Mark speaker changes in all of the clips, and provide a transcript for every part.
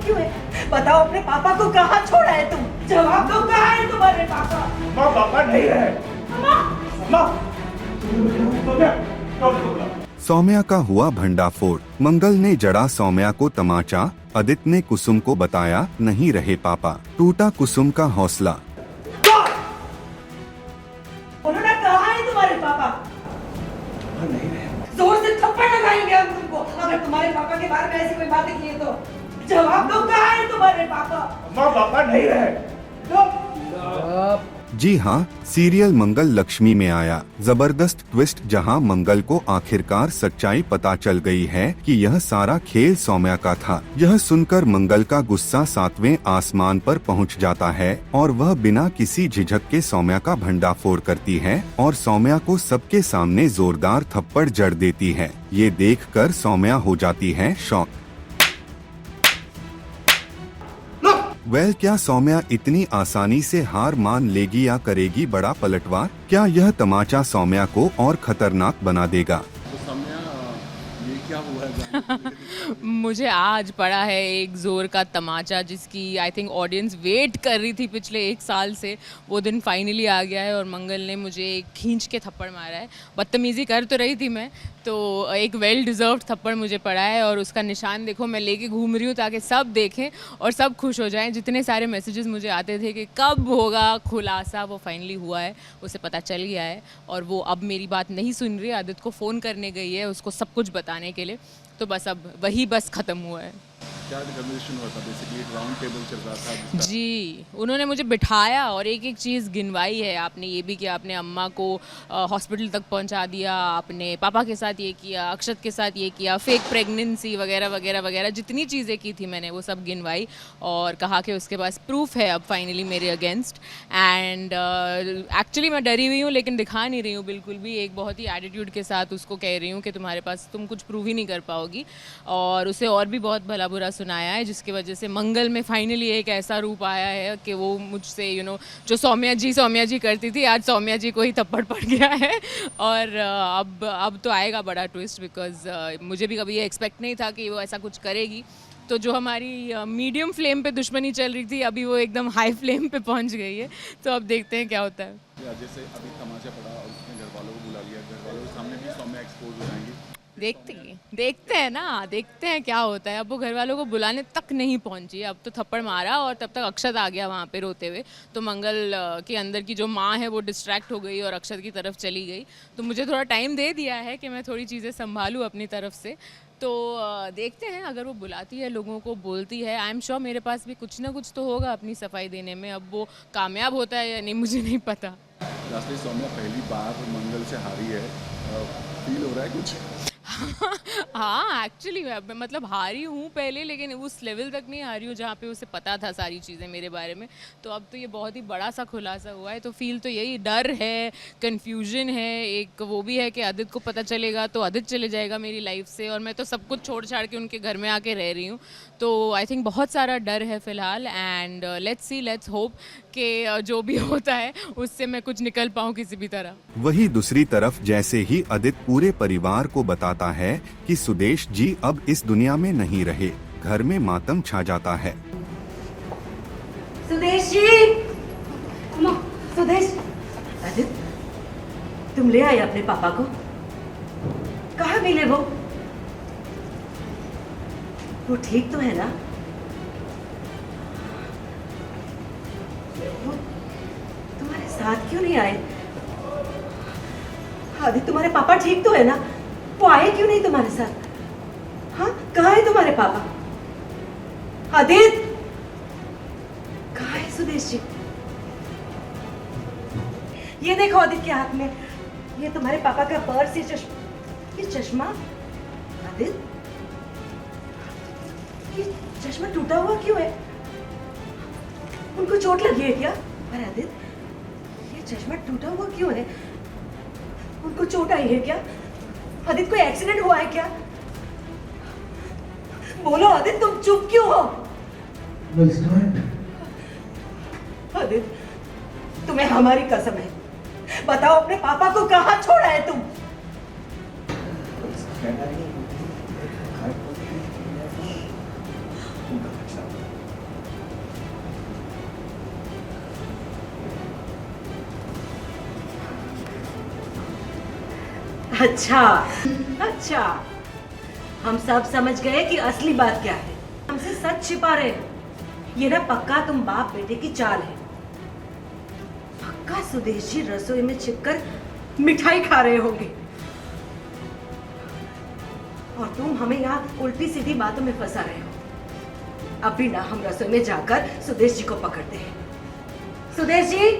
Speaker 1: क्यों है? बताओ अपने पापा को कहाँ छोड़ा है तुम? जवाब दो, कहाँ है तुम्हारे पापा?
Speaker 2: माँ पापा नहीं है। माँ
Speaker 3: सौम्या का हुआ भंडाफोड़। मंगल ने जड़ा सौम्या को तमाचा। आदित्य ने कुसुम को बताया नहीं रहे पापा। टूटा कुसुम का हौसला।
Speaker 1: उन्होंने कहा है तुम्हारे पापा?
Speaker 2: नहीं है।
Speaker 1: जोर से थप्पड़ लगाएंगे हम तुमको अगर तुम्हारे पापा के बारे में ऐसी कोई बातें की है तो। जवाब दो, कहाँ है तुम्हारे पापा?
Speaker 2: माँ पापा नहीं है।
Speaker 3: जी हाँ, सीरियल मंगल लक्ष्मी में आया जबरदस्त ट्विस्ट, जहां मंगल को आखिरकार सच्चाई पता चल गई है कि यह सारा खेल सौम्या का था। यह सुनकर मंगल का गुस्सा 7वें आसमान पर पहुंच जाता है और वह बिना किसी झिझक के सौम्या का भंडाफोड़ करती है और सौम्या को सबके सामने जोरदार थप्पड़ जड़ देती है। ये देखकर सौम्या हो जाती है शॉक। क्या सौम्या इतनी आसानी से हार मान लेगी या करेगी बड़ा पलटवार? क्या यह तमाचा सौम्या को और खतरनाक बना देगा?
Speaker 2: तो सौम्या, ये क्या हुआ है?
Speaker 4: मुझे आज पड़ा है एक जोर का तमाचा जिसकी आई थिंक ऑडियंस वेट कर रही थी पिछले 1 साल से। वो दिन फाइनली आ गया है और मंगल ने मुझे खींच के थप्पड़ मारा है। बदतमीज़ी कर तो रही थी मैं, तो एक वेल डिज़र्व्ड थप्पड़ मुझे पड़ा है और उसका निशान देखो मैं लेके घूम रही हूँ ताकि सब देखें और सब खुश हो जाएं। जितने सारे मैसेजेस मुझे आते थे कि कब होगा खुलासा, वो फाइनली हुआ है, उसे पता चल गया है और वो अब मेरी बात नहीं सुन रही। आदित्य को फ़ोन करने गई है उसको सब कुछ बताने के लिए, तो बस अब वही बस ख़त्म हुआ है।
Speaker 2: क्या कन्वर्सेशन हुआ था? बेसिकली एक राउंड टेबल चल रहा था जिसका...
Speaker 4: जी, उन्होंने मुझे बिठाया और एक एक चीज़ गिनवाई है। आपने ये भी किया, आपने अम्मा को हॉस्पिटल तक पहुंचा दिया, आपने पापा के साथ ये किया, अक्षत के साथ ये किया, फेक प्रेगनेंसी वगैरह वगैरह वगैरह, जितनी चीज़ें की थी मैंने वो सब गिनवाई और कहा कि उसके पास प्रूफ है अब फाइनली मेरे अगेंस्ट। एंड एक्चुअली मैं डरी हुई हूँ लेकिन दिखा नहीं रही हूँ बिल्कुल भी। एक बहुत ही एटीट्यूड के साथ उसको कह रही हूँ कि तुम्हारे पास तुम कुछ प्रूव ही नहीं कर पाओगी, और उसे और भी बहुत भला बुरा सुनाया है जिसकी वजह से मंगल में फाइनली एक ऐसा रूप आया है कि वो मुझसे जो सौम्या जी करती थी, आज सौम्या जी को ही थप्पड़ पड़ गया है। और अब तो आएगा बड़ा ट्विस्ट, बिकॉज मुझे भी कभी ये एक्सपेक्ट नहीं था कि वो ऐसा कुछ करेगी। तो जो हमारी मीडियम फ्लेम पे दुश्मनी चल रही थी अभी वो एकदम हाई फ्लेम पे पहुंच गई है, तो अब देखते हैं क्या होता है।
Speaker 2: जैसे अभी तमाचा पड़ा और उसने घर वालों को बुला लिया, घर वालों के सामने भी सौम्या एक्सपोज हो जाएंगी।
Speaker 4: देखते हैं ना, देखते हैं क्या होता है। अब वो घर वालों को बुलाने तक नहीं पहुंची, अब तो थप्पड़ मारा और तब तक अक्षत आ गया वहाँ पे रोते हुए, तो मंगल के अंदर की जो माँ है वो डिस्ट्रैक्ट हो गई और अक्षत की तरफ चली गई। तो मुझे थोड़ा टाइम दे दिया है कि मैं थोड़ी चीज़ें संभालूँ अपनी तरफ से। तो देखते हैं, अगर वो बुलाती है, लोगों को बोलती है, आई एम श्योर मेरे पास भी कुछ ना कुछ तो होगा अपनी सफाई देने में। अब वो कामयाब होता है या नहीं मुझे नहीं पता।
Speaker 2: लास्टली सौम्या पहली बार मंगल से हारी है, फील हो रहा है कुछ?
Speaker 4: हाँ, एक्चुअली मतलब हारी हूँ पहले, लेकिन उस लेवल तक नहीं हारी हूँ जहाँ पे उसे पता था सारी चीज़ें मेरे बारे में। तो अब तो ये बहुत ही बड़ा सा खुलासा हुआ है, तो फील तो यही डर है, कन्फ्यूजन है, एक वो भी है कि आदित्य को पता चलेगा तो आदित्य चले जाएगा मेरी लाइफ से, और मैं तो सब कुछ छोड़ छाड़ के उनके घर में आके रह रही हूँ। तो आई थिंक बहुत सारा डर है फ़िलहाल, and let's see, let's hope कि जो भी होता है उससे मैं कुछ निकल पाऊँ किसी भी तरह।
Speaker 3: वही दूसरी तरफ जैसे ही आदित्य पूरे परिवार को बताता है कि सुदेश जी अब इस दुनिया में नहीं रहे, घर में मातम छा जाता है।
Speaker 1: सुदेश जी, सुदेश, आदित्य, तुम ले आए अपने पापा को? कहाँ मिले वो ठीक तो है ना? वो तुम्हारे साथ क्यों नहीं आए? आदित्य, तुम्हारे पापा ठीक तो है ना? वो आए क्यों नहीं तुम्हारे साथ? हाँ, कहाँ है तुम्हारे पापा? आदित्य, कहाँ है सुदेश जी? ये देखो आदित्य के हाथ में, ये तुम्हारे पापा का पर्स, ये चश्मा। आदित्य, ये चश्मा टूटा हुआ क्यों है? उनको चोट लगी है क्या? अरे आदित्य, ये चश्मा टूटा हुआ क्यों है? उनको चोट आई है क्या? आदित्य, कोई एक्सीडेंट हुआ है क्या? बोलो आदित्य, तुम चुप क्यों हो? आदित्य, तुम्हें हमारी कसम है, बताओ अपने पापा को कहाँ छोड़ा है तुम? अच्छा अच्छा, हम सब समझ गए कि असली बात क्या है। हमसे सच छिपा रहे हो। ये ना पक्का तुम बाप बेटे की चाल है। पक्का सुदेश जी रसोई में छिपकर मिठाई खा रहे होंगे और तुम हमें यहाँ उल्टी सीधी बातों में फंसा रहे हो। अभी ना हम रसोई में जाकर सुदेश जी को पकड़ते हैं। सुदेश जी,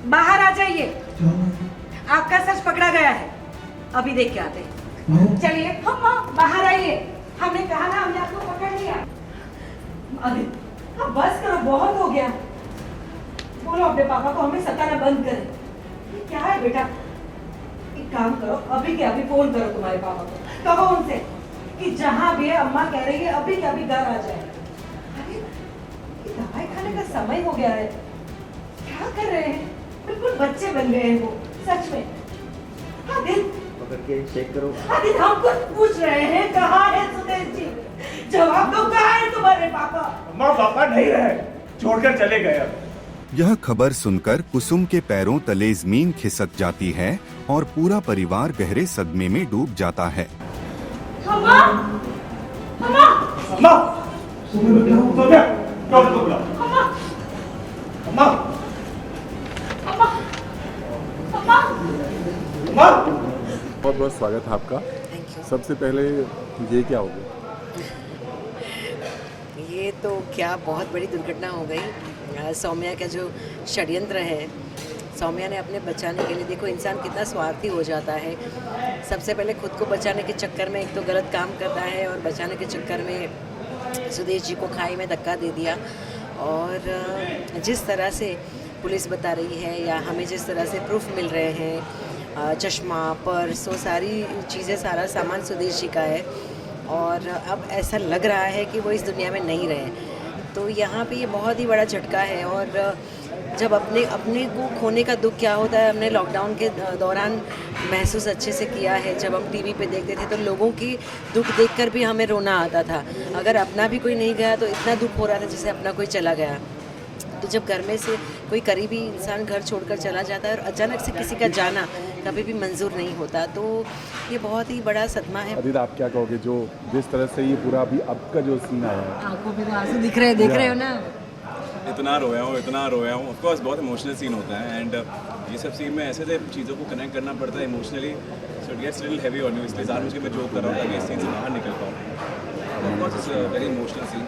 Speaker 1: बाहर आ जाइए। आपका सच पकड़ा गया है। अभी देख के आते हैं। चलिए हम बाहर आइए। हमने कहा ना, हमने आपको पकड़ लिया। अभी अब बस करो, बहुत हो गया। बोलो अपने पापा को हमें सताना बंद करें। ये क्या है बेटा? एक काम करो, अभी के अभी फोन करो तुम्हारे पापा को। कहो उनसे कि जहां भी है अम्मा कह रही है अभी के अभी घर आ जाए। अरे ये दवाई खाने का समय हो गया है। क्या कर रहे हैं? बिल्कुल बच्चे बन गए हैं वो, सच में। आदित्य,
Speaker 5: पकड़ के चेक करो।
Speaker 1: आदित्य, हम कुछ पूछ रहे हैं, कहाँ है सुदेश जी? जवाब दो, कहाँ है तुम्हारे पापा?
Speaker 5: अम्मा पापा नहीं रहे, छोड़कर चले गए। अब
Speaker 3: यह खबर सुनकर कुसुम के पैरों तले जमीन खिसक जाती है और पूरा परिवार गहरे सदमे में डूब जाता है।
Speaker 1: अम्मा, अम्मा,
Speaker 5: अम्मा सोनिया, डॉक्टर को बुलाओ।
Speaker 1: अम्मा,
Speaker 5: अम्मा
Speaker 1: अम्मा, अम्मा।
Speaker 5: अम्मा
Speaker 2: बहुत बहुत स्वागत है आपका। सबसे पहले ये क्या हो गया?
Speaker 1: ये तो क्या बहुत बड़ी दुर्घटना हो गई। सौम्या का जो षड्यंत्र है, सौम्या ने अपने बचाने के लिए, देखो इंसान कितना स्वार्थी हो जाता है। सबसे पहले खुद को बचाने के चक्कर में एक तो गलत काम करता है और बचाने के चक्कर में सुदेश जी को खाई में धक्का दे दिया। और जिस तरह से पुलिस बता रही है या हमें जिस तरह से प्रूफ मिल रहे हैं, चश्मा, पर्स, वो सारी चीज़ें, सारा सामान सुदेश जी का है। और अब ऐसा लग रहा है कि वो इस दुनिया में नहीं रहे। तो यहाँ पे ये बहुत ही बड़ा झटका है। और जब अपने को खोने का दुख क्या होता है, हमने लॉकडाउन के दौरान महसूस अच्छे से किया है। जब हम टीवी पे देखते थे तो लोगों की दुख देखकर भी हमें रोना आता था। अगर अपना भी कोई नहीं गया तो इतना दुख हो रहा था जैसे अपना कोई चला गया। तो जब घर में से कोई करीबी इंसान घर छोड़कर चला जाता है और अचानक से किसी का जाना कभी भी मंजूर नहीं होता, तो ये बहुत ही बड़ा सदमा है।
Speaker 2: अदित, आप क्या कहोगे जो जिस तरह से ये पूरा अभी अब का जो सीन आया है?
Speaker 1: आंखों में तो आंसू दिख रहे हैं, देख रहे हो ना?
Speaker 6: इतना रोया हूँ। ऑफ कोर्स बहुत इमोशनल सीन होता है एंड ये सब सीन में ऐसे चीज़ों को कनेक्ट करना पड़ता है emotionally, so it gets little heavy on you. इसलिए जानबूझ के मैं जोक कर रहा हूँ ताकि इस सीन से बाहर निकल पाऊँ। Of course it's very emotional scene.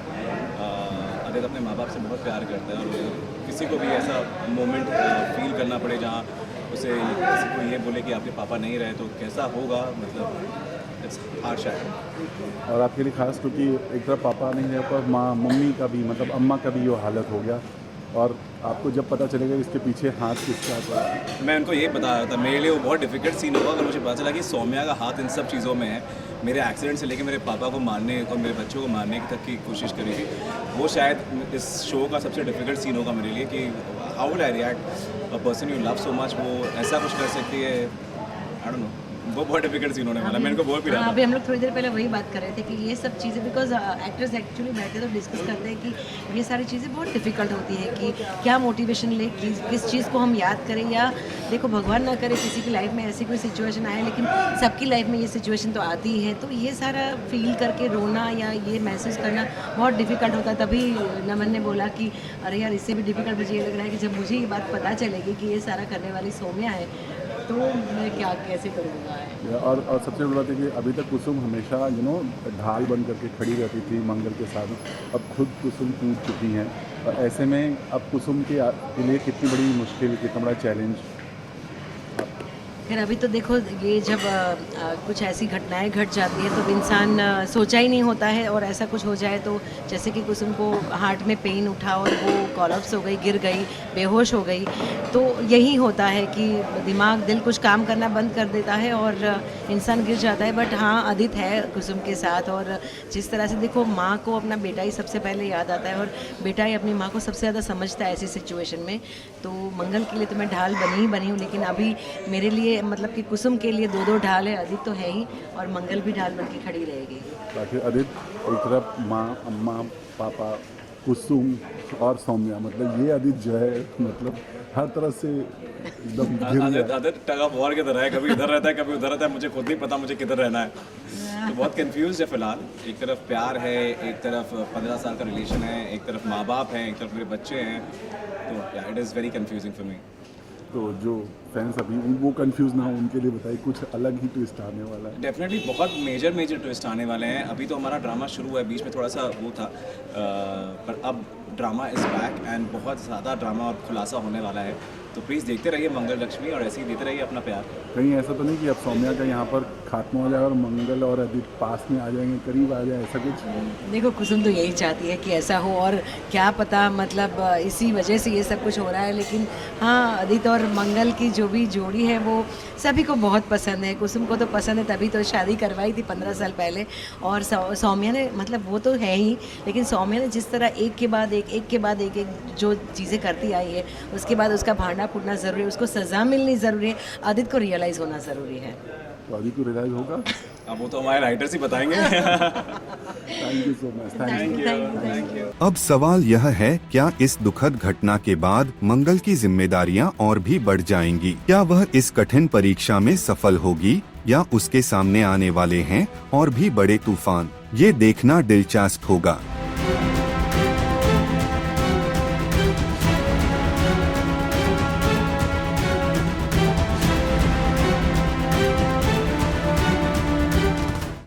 Speaker 6: Adit अपने माँ बाप से बहुत प्यार करता है और किसी को भी ऐसा मोमेंट फील करना पड़े जहाँ उसे किसी को ये बोले कि आपके पापा नहीं रहे तो कैसा होगा, मतलब इट्स हार्श है।
Speaker 2: और आपके लिए खास क्योंकि एक तरफ पापा नहीं रहे पर माँ, मम्मी का भी, मतलब अम्मा का भी ये हालत हो गया। और आपको जब पता चलेगा इसके पीछे हाथ किसका था?
Speaker 6: मैं उनको ये बता रहा था, मेरे लिए वो बहुत डिफिकल्ट सीन होगा अगर मुझे पता चला कि सौम्या का हाथ इन सब चीज़ों में है। मेरे एक्सीडेंट से लेके मेरे पापा को मारने और मेरे बच्चों को मारने तक की कोशिश करी थी। वो शायद इस शो का सबसे डिफिकल्ट सीन होगा मेरे लिए कि how will I react a person you love so much, वो ऐसा कुछ कर सकती है। आई डोंट नो, वो बहुत डिफिकल्ट सीन होने वाला है। मैं इनको बोल भी रहा था।
Speaker 7: अभी हम लोग थोड़ी देर पहले वही बात कर रहे थे कि ये सब चीज़ें, बिकॉज एक्टर्स एक्चुअली बैठे तो डिस्कस करते हैं कि ये सारी चीज़ें बहुत डिफिकल्ट होती है कि क्या मोटिवेशन ले, किस चीज़ को हम याद करें। या देखो, भगवान ना करे किसी की लाइफ में ऐसी कोई सिचुएशन आए, लेकिन सबकी लाइफ में ये सिचुएशन तो आती ही है। तो ये सारा फील करके रोना या ये महसूस करना बहुत डिफिकल्ट होता है। तभी नमन ने बोला कि अरे यार, इससे भी डिफिकल्ट मुझे ये लग रहा है कि जब मुझे ये बात पता चलेगी कि ये सारा करने वाली सौम्या है तो मैं क्या कैसे करूँगा।
Speaker 2: और सबसे बड़ी बात है कि अभी तक कुसुम हमेशा ढाल बन करके खड़ी रहती थी मंगल के साथ। अब खुद कुसुम टूट चुकी हैं और ऐसे में अब कुसुम के लिए कितनी बड़ी मुश्किल, कितना बड़ा चैलेंज।
Speaker 7: फिर अभी तो देखो, ये जब कुछ ऐसी घटनाएं घट जाती है तो इंसान सोचा ही नहीं होता है, और ऐसा कुछ हो जाए तो जैसे कि कुसुम को हार्ट में पेन उठा और वो कोलैप्स हो गई, गिर गई, बेहोश हो गई। तो यही होता है कि दिमाग, दिल कुछ काम करना बंद कर देता है और इंसान गिर जाता है। बट हाँ, आदित्य है कुसुम के साथ। और जिस तरह से देखो, माँ को अपना बेटा ही सबसे पहले याद आता है और बेटा ही अपनी माँ को सबसे ज़्यादा समझता है ऐसी सिचुएशन में। तो मंगल के लिए तो मैं ढाल बनी हूँ, लेकिन अभी मेरे लिए, मतलब कि कुसुम के लिए दो ढाल है। आदित्य तो है ही और मंगल भी ढाल बन के खड़ी रहेगी।
Speaker 2: बाकी आदित्य, एक तरफ माँ, अम्मा, पापा कुसुम और सौम्या, मतलब ये अदित जो है मतलब हर तरह से एकदम गिर गया।
Speaker 6: आदित्य टग ऑफ वॉर की तरह है, कभी इधर रहता है कभी उधर रहता है, मुझे खुद नहीं पता मुझे किधर रहना है। तो बहुत कंफ्यूज है फिलहाल। एक तरफ प्यार है, एक तरफ 15 साल का रिलेशन है, एक तरफ माँ बाप हैं, एक तरफ मेरे बच्चे हैं। तो it is very confusing for me.
Speaker 2: तो जो फैंस अभी वो कंफ्यूज ना हो उनके लिए बताइए, कुछ अलग ही ट्विस्ट आने वाला है।
Speaker 6: डेफिनेटली बहुत मेजर ट्विस्ट आने वाले हैं। अभी तो हमारा ड्रामा शुरू हुआ है, बीच में थोड़ा सा वो था, पर अब ड्रामा इज़ बैक एंड बहुत ज़्यादा ड्रामा और खुलासा होने वाला है। तो प्लीज़ देखते रहिए मंगल लक्ष्मी और ऐसे ही देते रहिए अपना प्यार।
Speaker 2: कहीं ऐसा तो नहीं कि अब सौम्या का यहाँ पर खात्मा हो जाए और मंगल और अदित पास में आ जाएंगे, करीब आ जाए, ऐसा कुछ?
Speaker 7: देखो कुसुम तो यही चाहती है कि ऐसा हो, और क्या पता मतलब इसी वजह से ये सब कुछ हो रहा है। लेकिन हाँ, अदित और मंगल की जो भी जोड़ी है वो सभी को बहुत पसंद है। कुसुम को तो पसंद है, तभी तो शादी करवाई थी 15 साल पहले। और सौम्या ने मतलब वो तो है ही, लेकिन सौम्या ने जिस तरह एक के बाद एक जो चीज़ें करती आई है, उसके बाद उसका भांडा फूटना ज़रूरी है, उसको सज़ा मिलनी ज़रूरी है, आदित्य को रियलाइज़ होना ज़रूरी है।
Speaker 2: तो आदित्य को रियलाइज होगा।
Speaker 6: अब वो तो हमारे राइटर्स ही बताएंगे।
Speaker 2: Thank you so much.
Speaker 6: Thank you.
Speaker 3: अब सवाल यह है, क्या इस दुखद घटना के बाद मंगल की जिम्मेदारियां और भी बढ़ जाएंगी? क्या वह इस कठिन परीक्षा में सफल होगी या उसके सामने आने वाले हैं और भी बड़े तूफान? ये देखना दिलचस्प होगा।